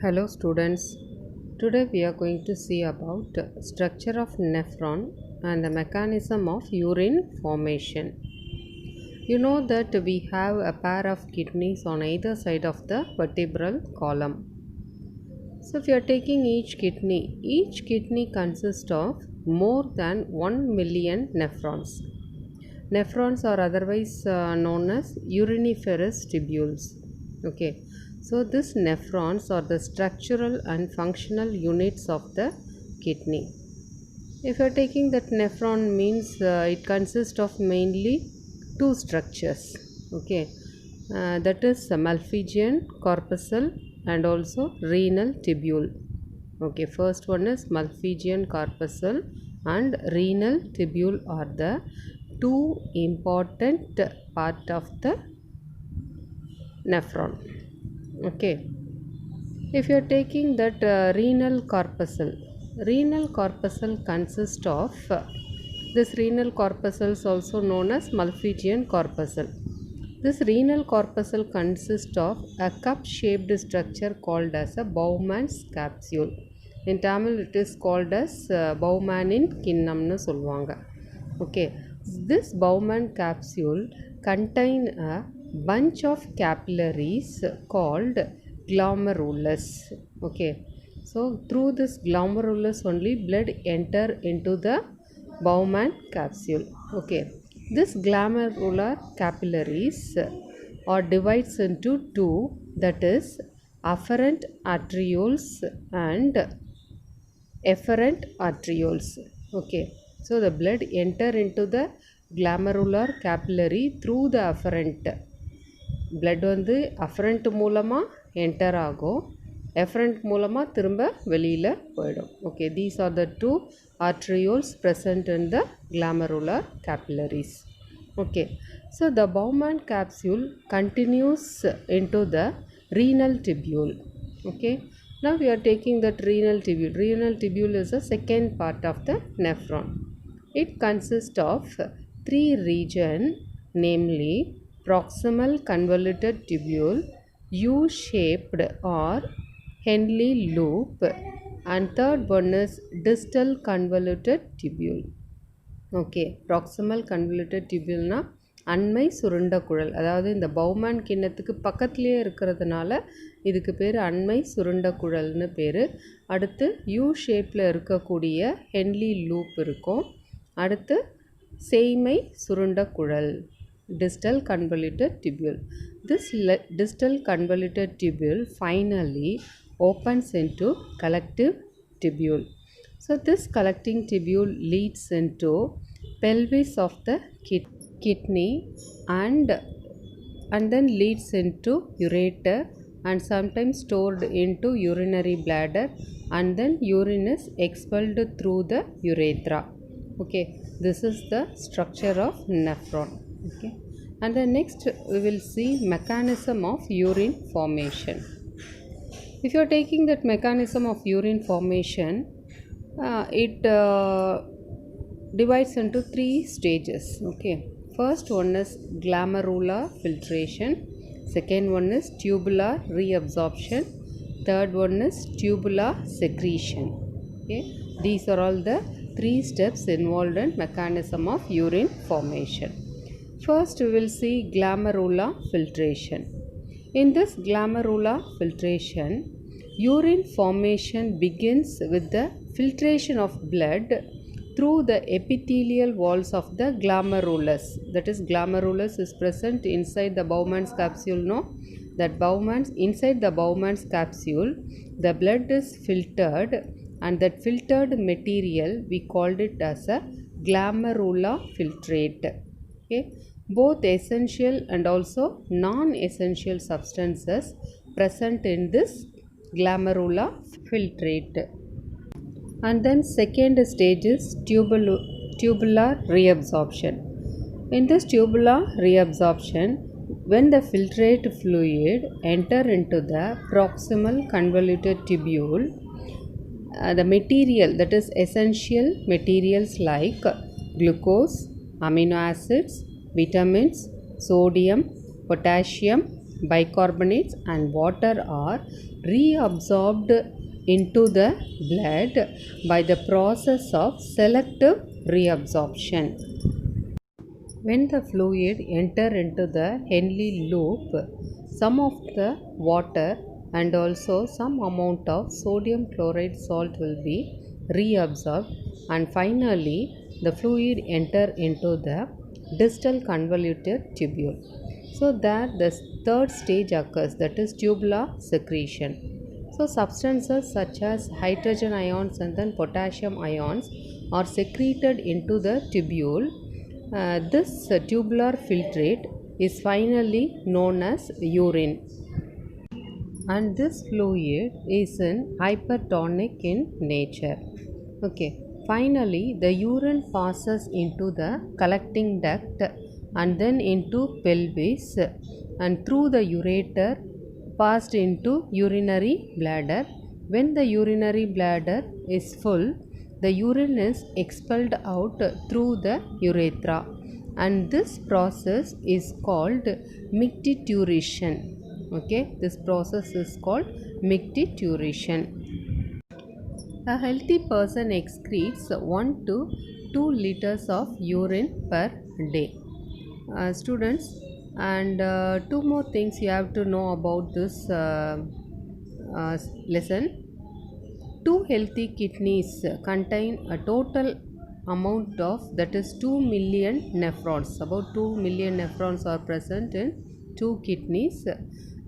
Hello students. Today we are going to see about structure of nephron and the mechanism of urine formation. You know that we have a pair of kidneys on either side of the vertebral column. So if you are taking each kidney consists of more than 1 million nephrons. Nephrons are otherwise known as uriniferous tubules. Okay, so these nephrons are the structural and functional units of the kidney. If you are taking that nephron means it consists of mainly two structures. Okay, that is Malpighian corpuscle and also renal tubule. Okay, first one is Malpighian corpuscle and renal tubule are the two important part of the nephron. Okay, if you are taking that renal corpuscle consists of this renal corpuscle is also known as Malpighian corpuscle. This renal corpuscle consists of a cup-shaped structure called as a Bowman's capsule. In Tamil, it is called as Bowmanin kinnamnu solvanga. Okay, this Bowman capsule contain a bunch of capillaries called glomerulus. Okay, so through this glomerulus only blood enter into the Bowman capsule. Okay, this glomerular capillaries are divides into two, that is afferent arterioles and efferent arterioles. Okay, so the blood enter into the glomerular capillary through the afferent. blood வந்து afferent மூலமா enter ஆகும், efferent மூலமா திரும்ப வெளியில போயிடும். Okay, these are the two arterioles present in the glomerular capillaries. Okay, so the Bowman capsule continues into the renal tubule. Okay, now we are taking that renal tubule. Renal tubule is the second part of the nephron. It consists of three regions, namely proximal convoluted tubule, U-shaped or Henle loop, and third one is distal convoluted tubule. Okay, proximal convoluted டியூபிள்னா அண்மை சுருண்ட குழல், அதாவது இந்த Bowman கிண்ணத்துக்கு பக்கத்துலேயே இருக்கிறதுனால இதுக்கு பேர் அண்மை சுருண்ட குழல்னு பேர். அடுத்து யூ ஷேப்பில் இருக்கக்கூடிய ஹென்லி லூப் இருக்கும். அடுத்து சேய்மை சுருண்ட குழல், distal convoluted tubule. This distal convoluted tubule finally opens into collective tubule. So this collecting tubule leads into pelvis of the kidney and then leads into ureter and sometimes stored into urinary bladder, and then urine is expelled through the urethra. Okay, this is the structure of nephron. Okay, and then next we will see mechanism of urine formation. If you are taking that mechanism of urine formation, it divides into three stages. Okay, first one is glomerular filtration, second one is tubular reabsorption, third one is tubular secretion. Okay, these are all the three steps involved in mechanism of urine formation. First we will see glomerular filtration. In this glomerular filtration, urine formation begins with the filtration of blood through the epithelial walls of the glomerulus. That is, glomerulus is present inside the Bowman's capsule. No, that inside the Bowman's capsule, the blood is filtered, and that filtered material we called it as a glomerular filtrate. Okay, both essential and also non-essential substances present in this glomerular filtrate. And then second stage is tubular reabsorption. In this tubular reabsorption, when the filtrate fluid enter into the proximal convoluted tubule, the material, that is essential materials like glucose, amino acids, vitamins, sodium, potassium, bicarbonates and water are reabsorbed into the blood by the process of selective reabsorption. When the fluid enter into the Henle loop, some of the water and also some amount of sodium chloride salt will be reabsorbed, and finally the fluid enter into the distal convoluted tubule. So there the third stage occurs, that is tubular secretion. So substances such as hydrogen ions and then potassium ions are secreted into the tubule. This tubular filtrate is finally known as urine, and this fluid is in hypertonic in nature. Okay, finally the urine passes into the collecting duct and then into pelvis, and through the ureter passed into urinary bladder. When the urinary bladder is full, the urine is expelled out through the urethra, and this process is called micturition. Okay, this process is called micturition. A healthy person excretes 1 to 2 liters of urine per day. Students, and two more things you have to know about this lesson. Two healthy kidneys contain a total amount of, that is 2 million nephrons. About 2 million nephrons are present in two kidneys.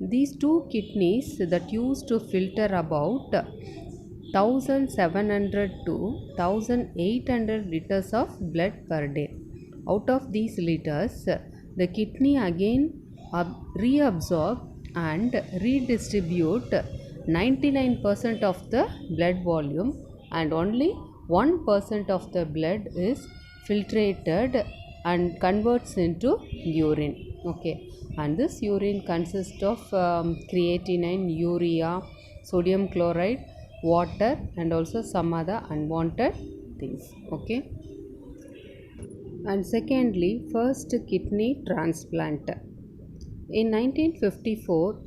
These two kidneys that used to filter about 1700 to 1800 liters of blood per day. Out of these liters, the kidney again reabsorb and redistribute 99% of the blood volume, and only 1% of the blood is filtrated and converts into urine. Okay, and this urine consists of creatinine, urea, sodium chloride, water, and also some other unwanted things. Okay, and secondly, first kidney transplant. In 1954,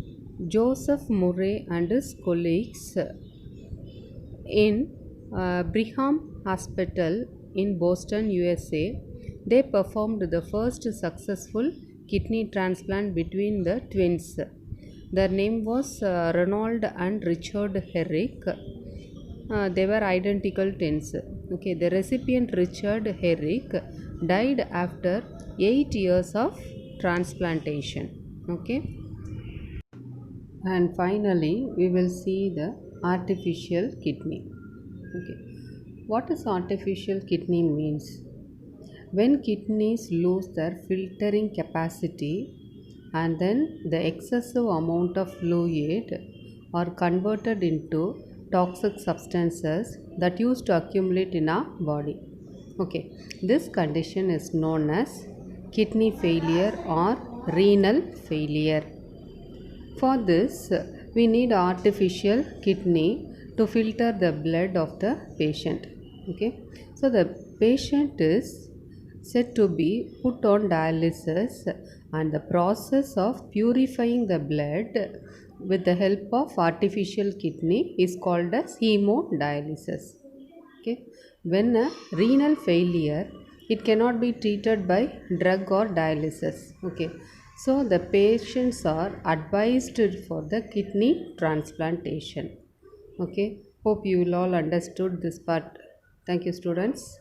Joseph Murray and his colleagues in Brigham Hospital in Boston, USA, they performed the first successful kidney transplant between the twins. Their name was Ronald and Richard Herrick. They were identical twins. Okay, the recipient Richard Herrick died after 8 years of transplantation. Okay, and finally we will see the artificial kidney. Okay, what is artificial kidney means? When kidneys lose their filtering capacity and then the excessive amount of fluid are converted into toxic substances that used to accumulate in our body. Okay, this condition is known as kidney failure or renal failure. For this, we need artificial kidney to filter the blood of the patient. Okay, so the patient is said to be put on dialysis, and the process of purifying the blood with the help of artificial kidney is called as hemodialysis. Okay, when a renal failure, it cannot be treated by drug or dialysis. Okay, so the patients are advised for the kidney transplantation. Okay, hope you will all understood this part. Thank you, students.